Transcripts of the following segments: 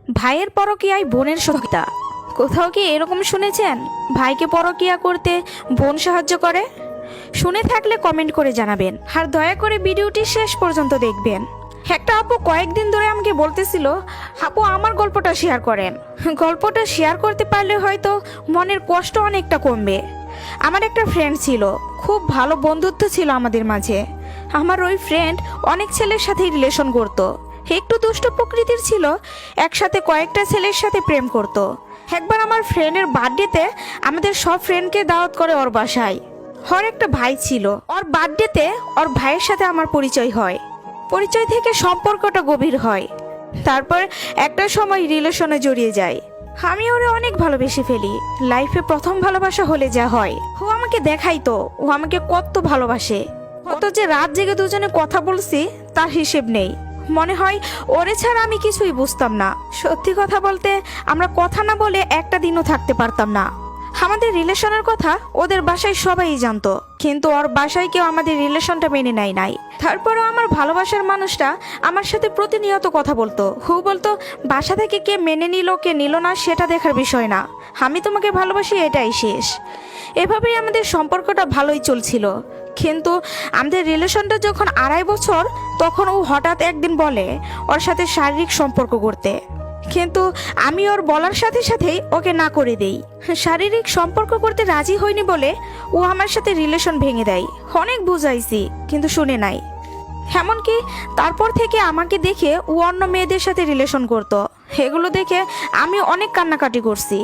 ভাইয়ের পরকীয়ায় বোনের সহায়তা। কোথাও কি এরকম শুনেছেন ভাইকে পরকীয়া করতে বোন সাহায্য করে? শুনে থাকলে কমেন্ট করে জানাবেন, আর দয়া করে ভিডিওটি শেষ পর্যন্ত দেখবেন। একটা আপু কয়েকদিন ধরে আমাকে বলতেছিল, আপু আমার গল্পটা শেয়ার করেন। গল্পটা শেয়ার করতে পারলে হয়তো মনের কষ্ট অনেকটা কমবে। আমার একটা ফ্রেন্ড ছিল, খুব ভালো বন্ধুত্ব ছিল আমাদের মাঝে। আমার ওই ফ্রেন্ড অনেক ছেলের সাথেই রিলেশন করত, একটু দুষ্ট প্রকৃতির ছিল, একসাথে কয়েকটা ছেলের সাথে প্রেম করত। একবার আমার ফ্রেন্ডের বার্থডেতে আমাদের সব ফ্রেন্ডকে দাওয়াত করে ওর বাসায়। ওর একটা ভাই ছিল, ওর বার্থডেতে ওর ভাইয়ের সাথে আমার পরিচয় হয়। পরিচয় থেকে সম্পর্কটা গভীর হয়। তারপর একটা সময় রিলেশনে জড়িয়ে যায়। আমি ওরে অনেক ভালোবেসে ফেলি। লাইফে প্রথম ভালোবাসা হলে যা হয়, ও আমাকে দেখাইতো ও আমাকে কত ভালোবাসে। কত যে রাত জেগে দুজনে কথা বলছি তার হিসেব নেই। মনে হয় ওরে ছাড়া আমি কিছুই বুঝতাম না। সত্যি কথা বলতে আমরা কথা না বলে একটা দিনও থাকতে পারতাম না। আমাদের রিলেশনের কথা ওদের বাসায় সবাই জানতো, কিন্তু ওর বাসায় কেউ আমাদের রিলেশনটা মেনে নেয় নাই। তারপরও আমার ভালোবাসার মানুষটা আমার সাথে প্রতিনিয়ত কথা বলতো। বলতো বাসা থেকে কে মেনে নিল কে নিল না সেটা দেখার বিষয় না, আমি তোমাকে ভালোবাসি, এটাই শেষ। এভাবেই আমাদের সম্পর্কটা ভালোই চলছিল। কিন্তু আমাদের রিলেশনটা যখন 2.5 বছর, তখন ও হঠাৎ একদিন বলে ওর সাথে শারীরিক সম্পর্ক করতে। কিন্তু আমি ওর বলার সাথে সাথেই ওকে না করে দেই। শারীরিক সম্পর্ক করতে রাজি হয়নি বলে ও আমার সাথে রিলেশন ভেঙে দেয়। অনেক বুঝাইছি কিন্তু শুনে নাই। এমনকি তারপর থেকে আমাকে দেখে ও অন্য মেয়েদের সাথে রিলেশন করত। এগুলো দেখে আমি অনেক কান্নাকাটি করছি।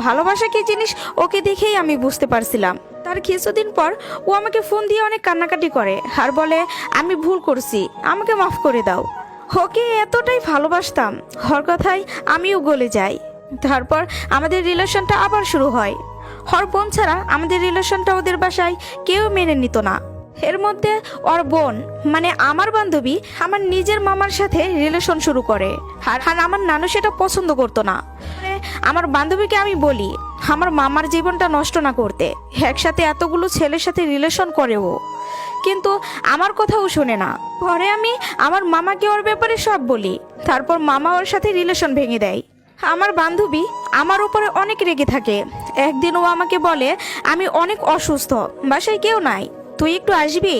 ভালোবাসা কি জিনিস ওকে দেখেই আমি বুঝতে পারছিলাম। তার কিছুদিন পর ও আমাকে ফোন দিয়ে অনেক কান্নাকাটি করে আর বলে আমি ভুল করছি, আমাকে মাফ করে দাও। ওকে এতটাই ভালোবাসতাম, ওর কথায় আমিও গলে যাই। তারপর আমাদের রিলেশনটা আবার শুরু হয়। ওর বোন ছাড়া আমাদের রিলেশনটা ওদের বাসায় কেউ মেনে নিত না। এর মধ্যে ওর বোন মানে আমার বান্ধবী আমার নিজের মামার সাথে রিলেশন শুরু করে, আর আমার নানু সেটা পছন্দ করতো না। আমার বান্ধবীকে আমি বলি আমার মামার জীবনটা নষ্ট না করতে, একসাথে এতগুলো ছেলের সাথে রিলেশন করে ও, কিন্তু আমার কথাও শোনে না। পরে আমি আমার মামাকে ওর ব্যাপারে সব বলি, তারপর মামা ওর সাথে রিলেশন ভেঙে দেয়। আমার বান্ধবী আমার উপরে অনেক রেগে থাকে। একদিন ও আমাকে বলে আমি অনেক অসুস্থ, বাসায় কেউ নাই, তুই একটু আসবি।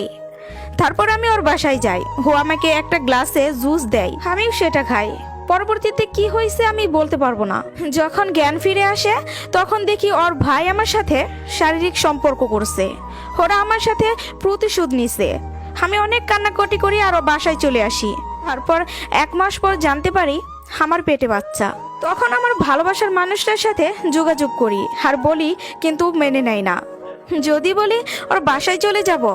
তারপর আমি ওর বাসায় যাই। ও আমাকে একটা গ্লাসে জুস দেয়, আমিও সেটা খাই। পরবর্তীতে কি হয়েছে আমি বলতে পারবো না। যখন জ্ঞান ফিরে আসে তখন দেখি ওর ভাই আমার সাথে শারীরিক সম্পর্ক করছে। ওরা আমার সাথে প্রতিশোধ নিছে। আমি অনেক কান্নাকাটি করি আর ও বাসায় চলে আসি। তারপর 1 মাস পর জানতে পারি আমার পেটে বাচ্চা। তখন আমার ভালোবাসার মানুষটার সাথে যোগাযোগ করি আর বলি, কিন্তু মেনে নেয় না। যদি বলি ওর বাসায় চলে যাব,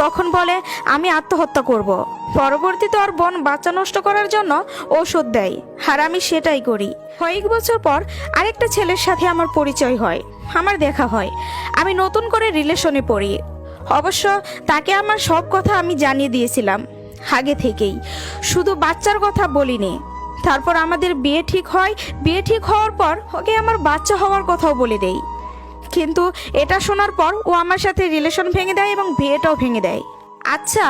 তখন বলে আমি আত্মহত্যা করব। পরবর্তীতে ওর বোন বাচ্চা নষ্ট করার জন্য ঔষধ দেয়, আর আমি সেটাই করি। কয়েক বছর পর আরেকটা ছেলের সাথে আমার পরিচয় হয়, আমার দেখা হয়। আমি নতুন করে রিলেশনে পড়ি। অবশ্য তাকে আমার সব কথা আমি জানিয়ে দিয়েছিলাম আগে থেকেই, শুধু বাচ্চার কথা বলিনি। তারপর আমাদের বিয়ে ঠিক হয়। বিয়ে ঠিক হওয়ার পর ওকে আমার বাচ্চা হওয়ার কথাও বলে দেই। কিন্তু এটা শোনার পর ও আমার সাথে রিলেশন ভেঙে দেয় এবং বিয়েটাও ভেঙে দেয়। আচ্ছা,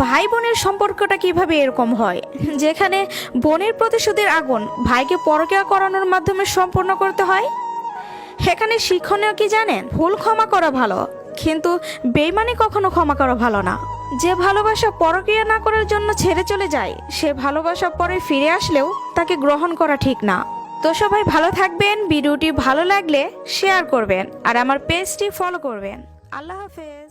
ভাই বোনের সম্পর্কটা কিভাবে এরকম হয়, যেখানে বোনের প্রতিশোধের আগুন ভাইকে পরকীয়া করানোর মাধ্যমে সম্পূর্ণ করতে হয়? এখানে শিক্ষণীয় কি জানেন? ভুল ক্ষমা করা ভালো, কিন্তু বেইমানি কখনো ক্ষমা করা ভালো না। যে ভালোবাসা পরকীয়া না করার জন্য ছেড়ে চলে যায়, সে ভালোবাসা পরে ফিরে আসলেও তাকে গ্রহণ করা ঠিক না। তো সবাই ভালো থাকবেন, ভিডিওটি ভালো লাগলে শেয়ার করবেন আর আমার পেজটি ফলো করবেন। আল্লাহ হাফেজ।